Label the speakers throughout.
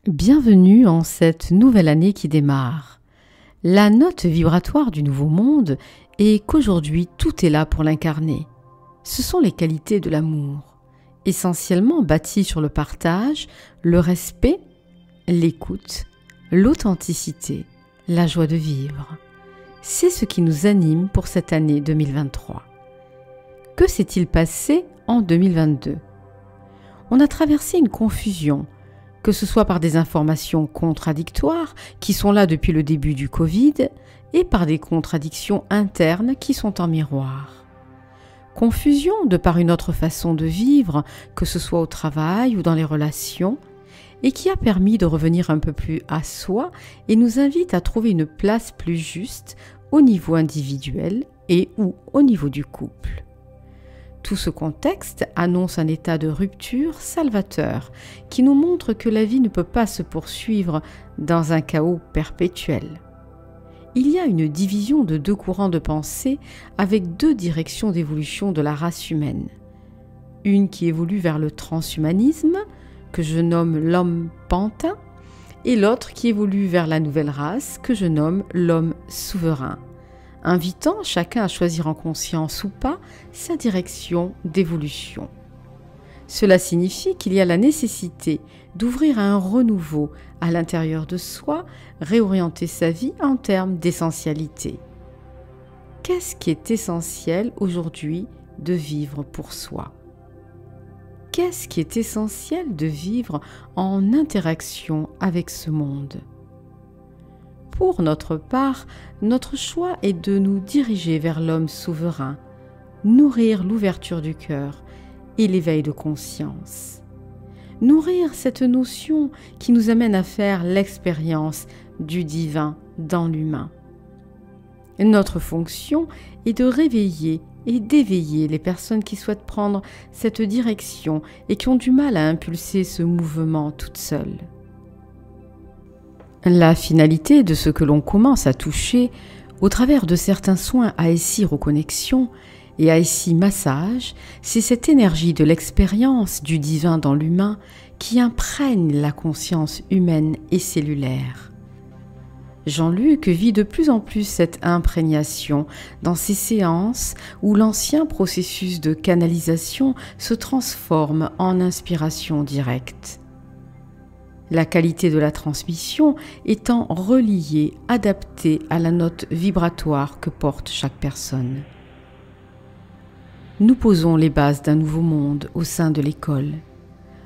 Speaker 1: Bienvenue en cette nouvelle année qui démarre. La note vibratoire du nouveau monde est qu'aujourd'hui tout est là pour l'incarner. Ce sont les qualités de l'amour, essentiellement bâties sur le partage, le respect, l'écoute, l'authenticité, la joie de vivre. C'est ce qui nous anime pour cette année 2023. Que s'est-il passé en 2022 ? On a traversé une confusion, que ce soit par des informations contradictoires qui sont là depuis le début du Covid et par des contradictions internes qui sont en miroir. Confusion de par une autre façon de vivre, que ce soit au travail ou dans les relations, et qui a permis de revenir un peu plus à soi et nous invite à trouver une place plus juste au niveau individuel et ou au niveau du couple. Tout ce contexte annonce un état de rupture salvateur qui nous montre que la vie ne peut pas se poursuivre dans un chaos perpétuel. Il y a une division de deux courants de pensée avec deux directions d'évolution de la race humaine. Une qui évolue vers le transhumanisme, que je nomme l'homme pantin, et l'autre qui évolue vers la nouvelle race, que je nomme l'homme souverain, invitant chacun à choisir en conscience ou pas sa direction d'évolution. Cela signifie qu'il y a la nécessité d'ouvrir à un renouveau à l'intérieur de soi, réorienter sa vie en termes d'essentialité. Qu'est-ce qui est essentiel aujourd'hui de vivre pour soi ? Qu'est-ce qui est essentiel de vivre en interaction avec ce monde ? Pour notre part, notre choix est de nous diriger vers l'homme souverain, nourrir l'ouverture du cœur et l'éveil de conscience. Nourrir cette notion qui nous amène à faire l'expérience du divin dans l'humain. Notre fonction est de réveiller et d'éveiller les personnes qui souhaitent prendre cette direction et qui ont du mal à impulser ce mouvement toutes seules. La finalité de ce que l'on commence à toucher au travers de certains soins ASI reconnexion et ASI massage, c'est cette énergie de l'expérience du divin dans l'humain qui imprègne la conscience humaine et cellulaire. Jean-Luc vit de plus en plus cette imprégnation dans ces séances où l'ancien processus de canalisation se transforme en inspiration directe. La qualité de la transmission étant reliée, adaptée à la note vibratoire que porte chaque personne. Nous posons les bases d'un nouveau monde au sein de l'école,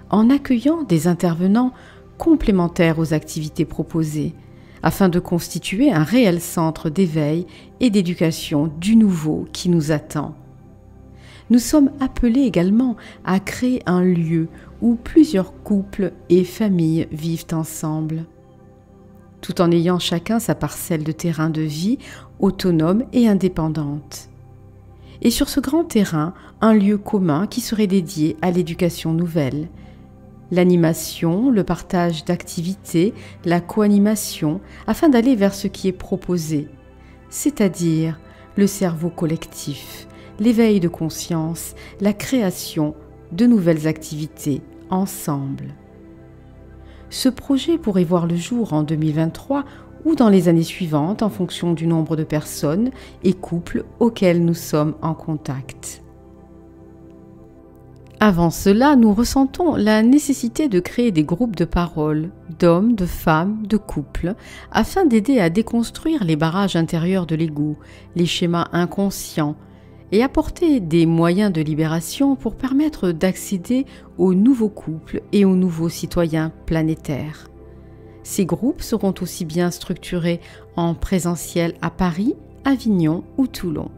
Speaker 1: en accueillant des intervenants complémentaires aux activités proposées, afin de constituer un réel centre d'éveil et d'éducation du nouveau qui nous attend. Nous sommes appelés également à créer un lieu où plusieurs couples et familles vivent ensemble, tout en ayant chacun sa parcelle de terrain de vie autonome et indépendante. Et sur ce grand terrain, un lieu commun qui serait dédié à l'éducation nouvelle, l'animation, le partage d'activités, la co-animation, afin d'aller vers ce qui est proposé, c'est-à-dire le cerveau collectif, l'éveil de conscience, la création de nouvelles activités ensemble. Ce projet pourrait voir le jour en 2023 ou dans les années suivantes en fonction du nombre de personnes et couples auxquels nous sommes en contact. Avant cela, nous ressentons la nécessité de créer des groupes de parole, d'hommes, de femmes, de couples, afin d'aider à déconstruire les barrages intérieurs de l'ego, les schémas inconscients, et apporter des moyens de libération pour permettre d'accéder aux nouveaux couples et aux nouveaux citoyens planétaires. Ces groupes seront aussi bien structurés en présentiel à Paris, Avignon ou Toulon,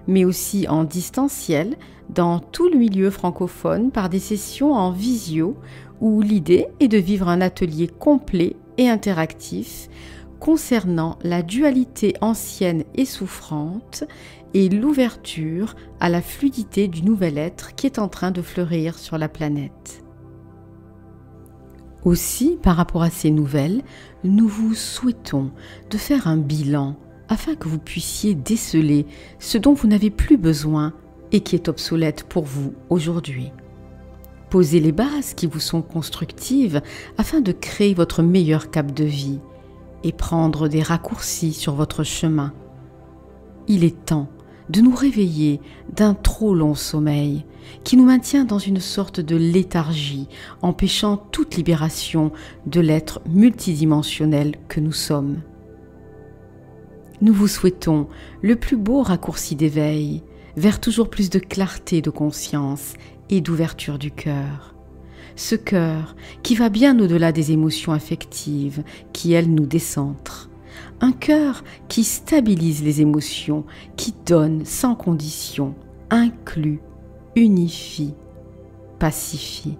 Speaker 1: mais aussi en distanciel dans tout le milieu francophone par des sessions en visio où l'idée est de vivre un atelier complet et interactif concernant la dualité ancienne et souffrante et l'ouverture à la fluidité du nouvel être qui est en train de fleurir sur la planète. Aussi, par rapport à ces nouvelles, nous vous souhaitons de faire un bilan afin que vous puissiez déceler ce dont vous n'avez plus besoin et qui est obsolète pour vous aujourd'hui. Posez les bases qui vous sont constructives afin de créer votre meilleur cap de vie et prendre des raccourcis sur votre chemin. Il est temps de nous réveiller d'un trop long sommeil qui nous maintient dans une sorte de léthargie, empêchant toute libération de l'être multidimensionnel que nous sommes. Nous vous souhaitons le plus beau raccourci d'éveil vers toujours plus de clarté de conscience et d'ouverture du cœur. Ce cœur qui va bien au-delà des émotions affectives qui, elles, nous décentrent. Un cœur qui stabilise les émotions, qui donne sans condition, inclut, unifie, pacifie.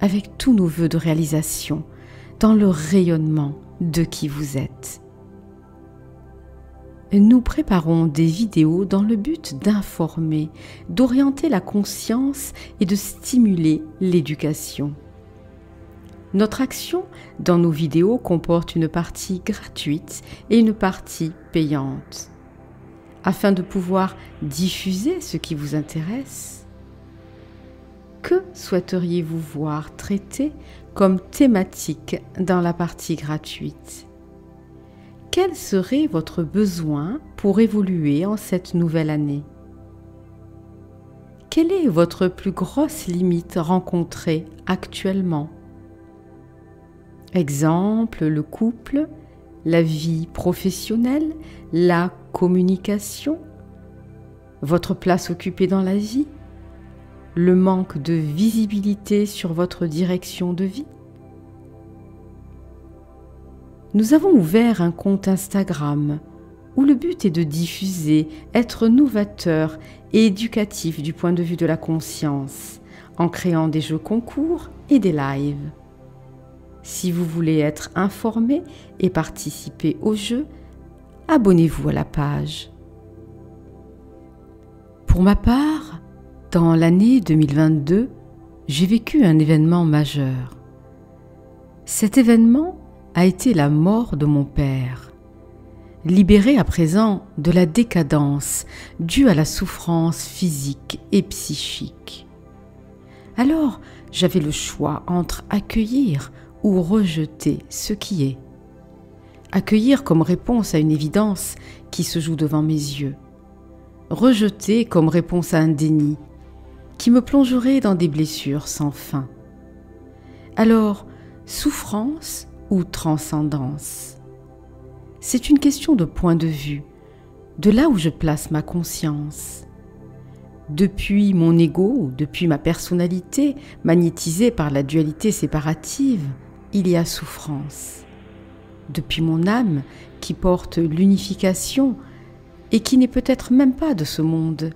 Speaker 1: Avec tous nos vœux de réalisation dans le rayonnement de qui vous êtes. Nous préparons des vidéos dans le but d'informer, d'orienter la conscience et de stimuler l'éducation. Notre action dans nos vidéos comporte une partie gratuite et une partie payante. Afin de pouvoir diffuser ce qui vous intéresse, que souhaiteriez-vous voir traité comme thématique dans la partie gratuite ? Quel serait votre besoin pour évoluer en cette nouvelle année ? Quelle est votre plus grosse limite rencontrée actuellement ? Exemple, le couple, la vie professionnelle, la communication, votre place occupée dans la vie, le manque de visibilité sur votre direction de vie. Nous avons ouvert un compte Instagram où le but est de diffuser, être novateur et éducatif du point de vue de la conscience, en créant des jeux concours et des lives. Si vous voulez être informé et participer au jeu, abonnez-vous à la page. Pour ma part, dans l'année 2022, j'ai vécu un événement majeur. Cet événement a été la mort de mon père. Libéré à présent de la décadence due à la souffrance physique et psychique. Alors, j'avais le choix entre accueillir ou rejeter ce qui est. Accueillir comme réponse à une évidence qui se joue devant mes yeux. Rejeter comme réponse à un déni qui me plongerait dans des blessures sans fin. Alors, souffrance ou transcendance? C'est une question de point de vue, de là où je place ma conscience. Depuis mon ego, depuis ma personnalité magnétisée par la dualité séparative, il y a souffrance. Depuis mon âme qui porte l'unification et qui n'est peut-être même pas de ce monde,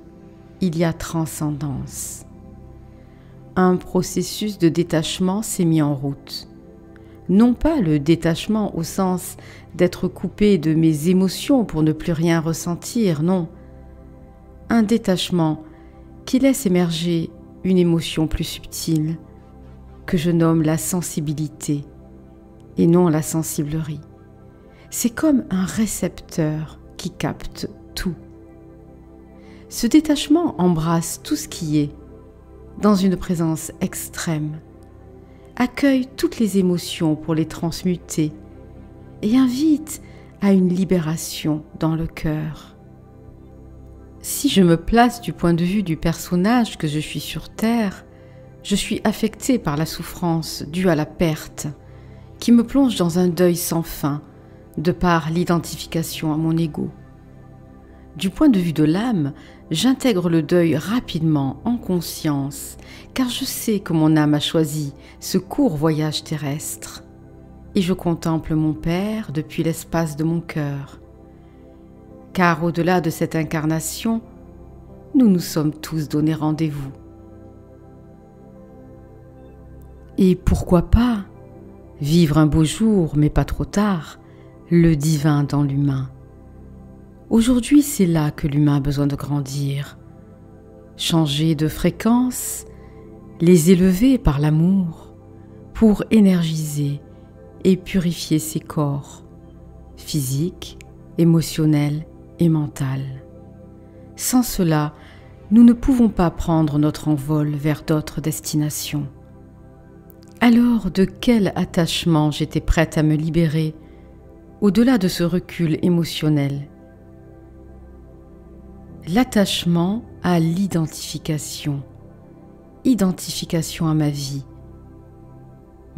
Speaker 1: il y a transcendance. Un processus de détachement s'est mis en route. Non pas le détachement au sens d'être coupé de mes émotions pour ne plus rien ressentir, non. Un détachement qui laisse émerger une émotion plus subtile, que je nomme la sensibilité et non la sensiblerie. C'est comme un récepteur qui capte tout. Ce détachement embrasse tout ce qui est, dans une présence extrême, accueille toutes les émotions pour les transmuter et invite à une libération dans le cœur. Si je me place du point de vue du personnage que je suis sur Terre, je suis affectée par la souffrance due à la perte, qui me plonge dans un deuil sans fin, de par l'identification à mon ego. Du point de vue de l'âme, j'intègre le deuil rapidement en conscience, car je sais que mon âme a choisi ce court voyage terrestre. Et je contemple mon Père depuis l'espace de mon cœur. Car au-delà de cette incarnation, nous nous sommes tous donné rendez-vous. Et pourquoi pas vivre un beau jour, mais pas trop tard, le divin dans l'humain. Aujourd'hui, c'est là que l'humain a besoin de grandir. Changer de fréquence, les élever par l'amour, pour énergiser et purifier ses corps, physiques, émotionnels et mental. Sans cela, nous ne pouvons pas prendre notre envol vers d'autres destinations. Alors, de quel attachement j'étais prête à me libérer au-delà de ce recul émotionnel? L'attachement à l'identification, identification à ma vie.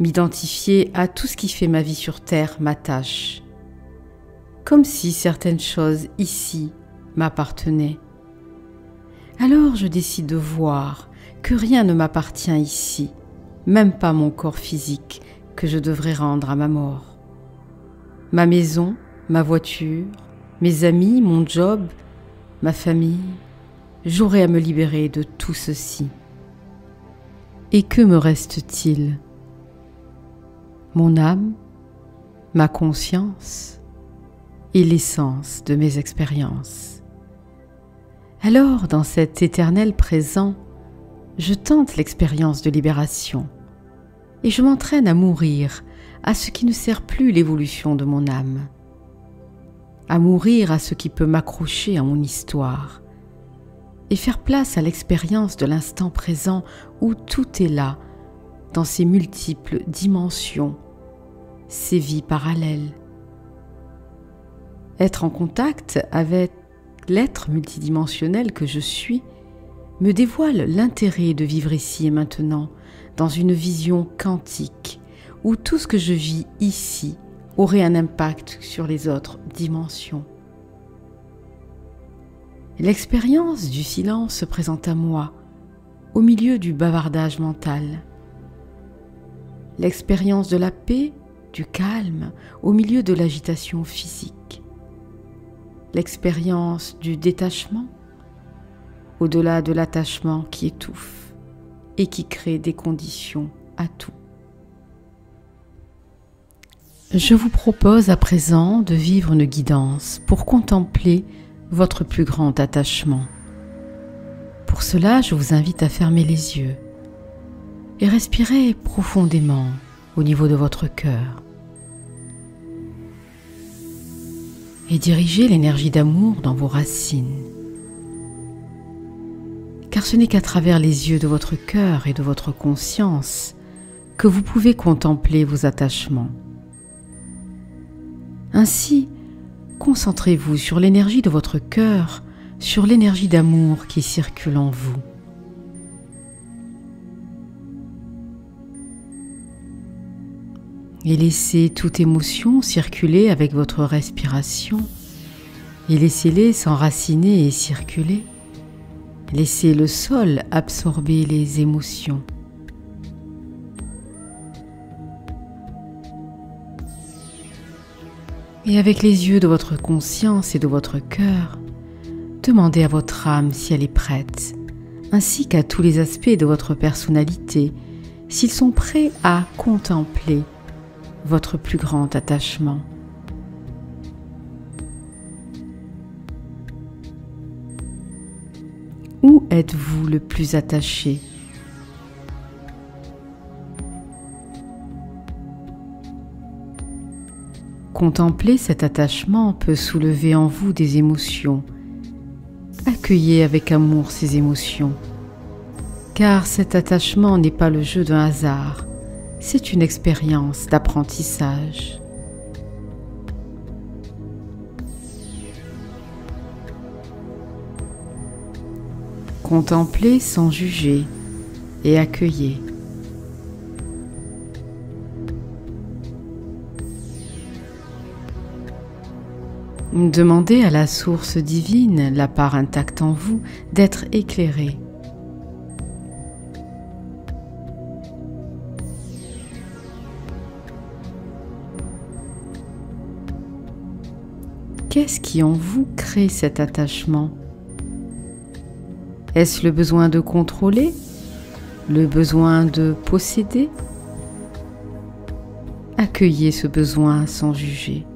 Speaker 1: M'identifier à tout ce qui fait ma vie sur Terre m'attache, comme si certaines choses ici m'appartenaient. Alors je décide de voir que rien ne m'appartient ici, même pas mon corps physique que je devrais rendre à ma mort. Ma maison, ma voiture, mes amis, mon job, ma famille, j'aurai à me libérer de tout ceci. Et que me reste-t-il? Mon âme, ma conscience et l'essence de mes expériences. Alors, dans cet éternel présent, je tente l'expérience de libération et je m'entraîne à mourir à ce qui ne sert plus l'évolution de mon âme, à mourir à ce qui peut m'accrocher à mon histoire et faire place à l'expérience de l'instant présent où tout est là, dans ses multiples dimensions, ses vies parallèles. Être en contact avec l'être multidimensionnel que je suis me dévoile l'intérêt de vivre ici et maintenant, dans une vision quantique, où tout ce que je vis ici aurait un impact sur les autres dimensions. L'expérience du silence se présente à moi, au milieu du bavardage mental. L'expérience de la paix, du calme, au milieu de l'agitation physique. L'expérience du détachement, au-delà de l'attachement qui étouffe et qui crée des conditions à tout. Je vous propose à présent de vivre une guidance pour contempler votre plus grand attachement. Pour cela, je vous invite à fermer les yeux et respirer profondément au niveau de votre cœur. Et diriger l'énergie d'amour dans vos racines. Car ce n'est qu'à travers les yeux de votre cœur et de votre conscience que vous pouvez contempler vos attachements. Ainsi, concentrez-vous sur l'énergie de votre cœur, sur l'énergie d'amour qui circule en vous. Et laissez toute émotion circuler avec votre respiration. Et laissez-les s'enraciner et circuler. Laissez le sol absorber les émotions. Et avec les yeux de votre conscience et de votre cœur, demandez à votre âme si elle est prête, ainsi qu'à tous les aspects de votre personnalité, s'ils sont prêts à contempler votre plus grand attachement. Où êtes-vous le plus attaché? Contempler cet attachement peut soulever en vous des émotions. Accueillez avec amour ces émotions, car cet attachement n'est pas le jeu d'un hasard, c'est une expérience d'apprentissage. Contemplez sans juger et accueillez. Demandez à la source divine, la part intacte en vous, d'être éclairée. Qu'est-ce qui en vous crée cet attachement? Est-ce le besoin de contrôler? Le besoin de posséder? Accueillez ce besoin sans juger.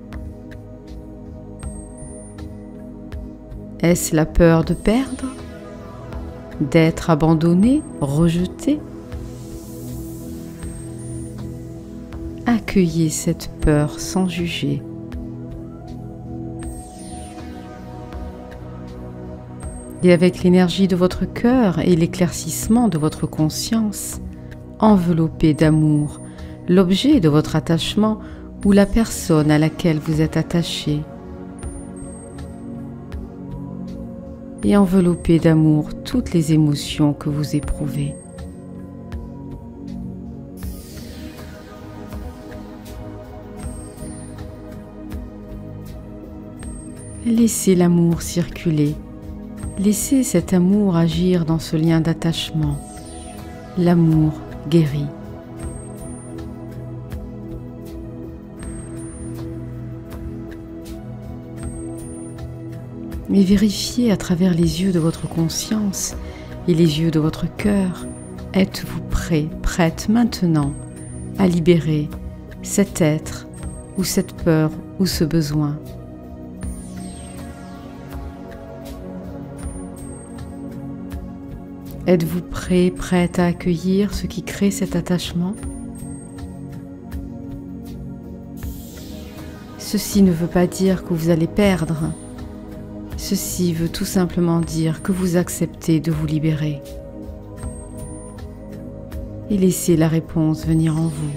Speaker 1: Est-ce la peur de perdre? D'être abandonné, rejeté? Accueillez cette peur sans juger. Et avec l'énergie de votre cœur et l'éclaircissement de votre conscience, enveloppez d'amour l'objet de votre attachement ou la personne à laquelle vous êtes attaché. Et enveloppez d'amour toutes les émotions que vous éprouvez. Laissez l'amour circuler. Laissez cet amour agir dans ce lien d'attachement. L'amour guérit. Et vérifiez à travers les yeux de votre conscience et les yeux de votre cœur, êtes-vous prêt, prête maintenant à libérer cet être ou cette peur ou ce besoin? Êtes-vous prêt, prête à accueillir ce qui crée cet attachement? Ceci ne veut pas dire que vous allez perdre. Ceci veut tout simplement dire que vous acceptez de vous libérer. Et laissez la réponse venir en vous.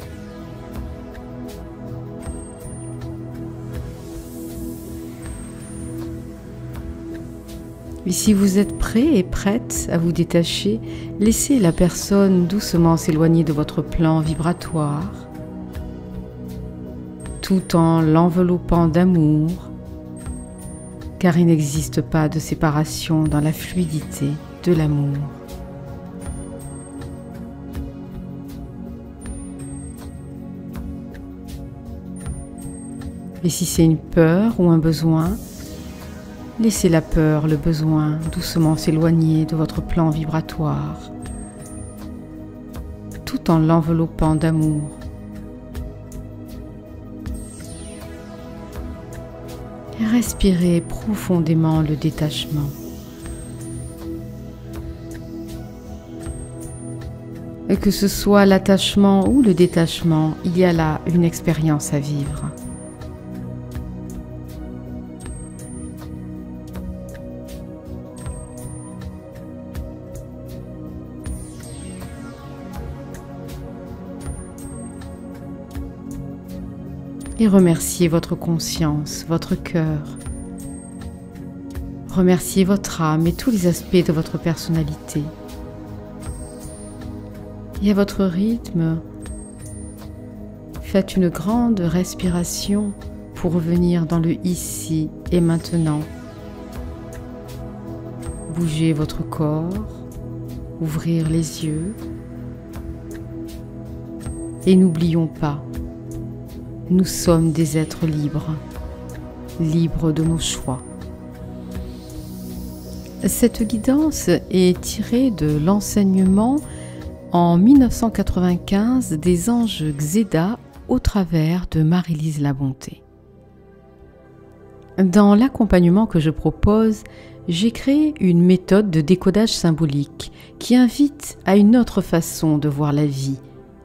Speaker 1: Et si vous êtes prêt et prête à vous détacher, laissez la personne doucement s'éloigner de votre plan vibratoire, tout en l'enveloppant d'amour, car il n'existe pas de séparation dans la fluidité de l'amour. Et si c'est une peur ou un besoin, laissez la peur, le besoin doucement s'éloigner de votre plan vibratoire, tout en l'enveloppant d'amour. Et respirez profondément le détachement. Et que ce soit l'attachement ou le détachement, il y a là une expérience à vivre. Et remerciez votre conscience, votre cœur. Remerciez votre âme et tous les aspects de votre personnalité. Et à votre rythme, faites une grande respiration pour revenir dans le ici et maintenant. Bougez votre corps, ouvrir les yeux. Et n'oublions pas, nous sommes des êtres libres, libres de nos choix. Cette guidance est tirée de l'enseignement en 1995 des anges Xéda au travers de Marie-Lise Labonté. Dans l'accompagnement que je propose, j'ai créé une méthode de décodage symbolique qui invite à une autre façon de voir la vie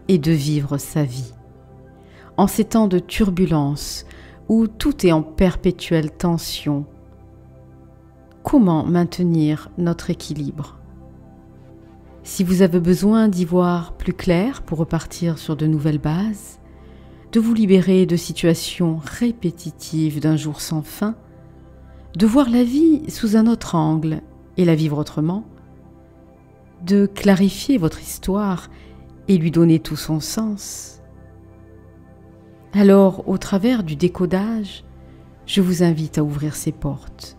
Speaker 1: et de vivre sa vie. En ces temps de turbulence où tout est en perpétuelle tension, comment maintenir notre équilibre? Si vous avez besoin d'y voir plus clair pour repartir sur de nouvelles bases, de vous libérer de situations répétitives d'un jour sans fin, de voir la vie sous un autre angle et la vivre autrement, de clarifier votre histoire et lui donner tout son sens, alors, au travers du décodage, je vous invite à ouvrir ces portes.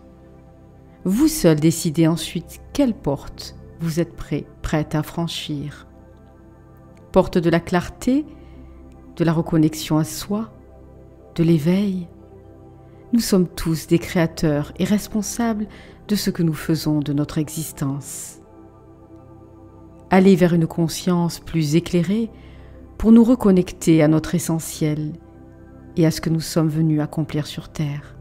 Speaker 1: Vous seul décidez ensuite quelle porte vous êtes prêt, prête à franchir. Porte de la clarté, de la reconnexion à soi, de l'éveil. Nous sommes tous des créateurs et responsables de ce que nous faisons de notre existence. Aller vers une conscience plus éclairée pour nous reconnecter à notre essentiel et à ce que nous sommes venus accomplir sur Terre.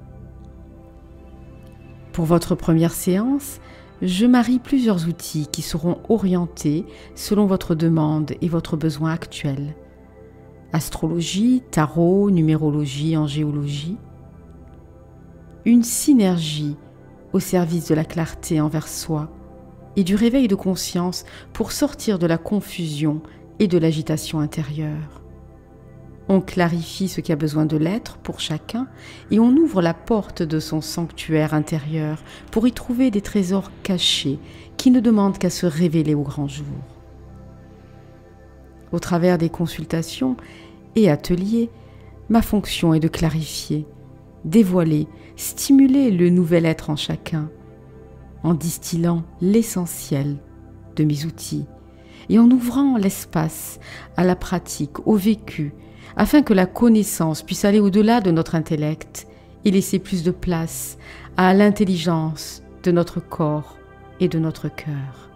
Speaker 1: Pour votre première séance, je marie plusieurs outils qui seront orientés selon votre demande et votre besoin actuel. Astrologie, tarot, numérologie, angéologie. Une synergie au service de la clarté envers soi et du réveil de conscience pour sortir de la confusion et de l'agitation intérieure. On clarifie ce qui a besoin de l'être pour chacun et on ouvre la porte de son sanctuaire intérieur pour y trouver des trésors cachés qui ne demandent qu'à se révéler au grand jour. Au travers des consultations et ateliers, ma fonction est de clarifier, dévoiler, stimuler le nouvel être en chacun, en distillant l'essentiel de mes outils et en ouvrant l'espace à la pratique, au vécu, afin que la connaissance puisse aller au-delà de notre intellect et laisser plus de place à l'intelligence de notre corps et de notre cœur.